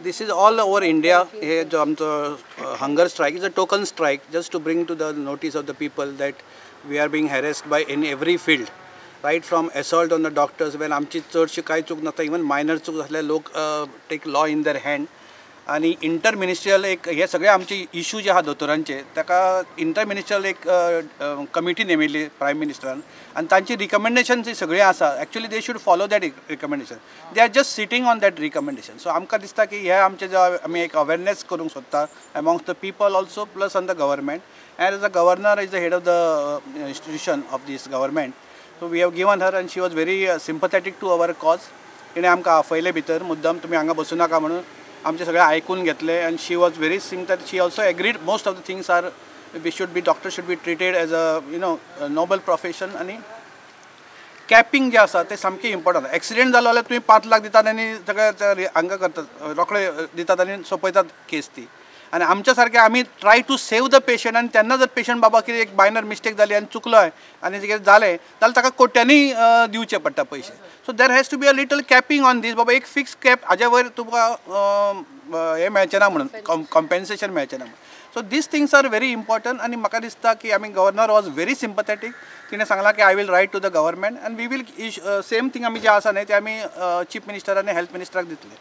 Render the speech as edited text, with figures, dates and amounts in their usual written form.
This is all over India. हे जो आमचं hunger strike is a token strike just to bring to the notice of the people that we are being harassed by in every field, right from assault on the doctors when आमची चडशी काही चूक नसता, even minor चूक झाल्या लोक take law in their hand. आणि inter ministerial एक हे सगळे आमचे इशू जे आहा दोतोरांचे ताका इंटर मिनिस्ट्रियल एक कमिटी नेमिल्ली प्रायम मिनिस्टरान आणि तांची रिकमेंडेशन जी सगळी आसा actually they should follow that recommendation. They are just sitting on that recommendation. So आमकां दिसता की हे आमचे जो आमी एक अवेरनेस करूंक सोदता amongst the people also plus on the government. As a governor is the head of the institution of this government. So we have given her and she was very sympathetic to our cause. तिणें आमकां afयलें भितर मुद्दाम तुमी हांगा बसूं नाका म्हणून आमचे सगळे आयकून घेतले. And she was very sympathetic. She also agreed most of the things are we should be doctor should be treated as a noble profession. आणि कॅपिंग जे आसा ते सामकें इम्पॉर्टंट. एक्सिडेंट जालो जाल्यार तुमी 5 लाख दितात आनी सगळे हांगा करतात रोखडे दितात आनी सोंपयतात केस ती. आनी आमच्या सारके आमी try to save the patient. आनी तेन्ना जर पेशंट बाबा कितें एक मायनर मिस्टेक जाली आनी चुकलोय आनी कितें जालें जाल्यार ताका कोट्यांनी दिवचे पडटा पयशे. So there has to be a little capping on this. बाबा एक फिक्स कॅप हाज्या वयर तुका हे मेळचें ना म्हणून कॉम्पेन्सेशन मेळचें ना म्हणून. So these things are very important. आनी म्हाका दिसता की आमी गव्हर्नर वॉज व्हेरी सिम्पथॅटीक. तिणें सांगलां की I will write to the government and we will same thing आमी जे आसा न्हय ते आमी चीफ मिनिस्टर आनी हेल्थ मिनिस्टराक दितले.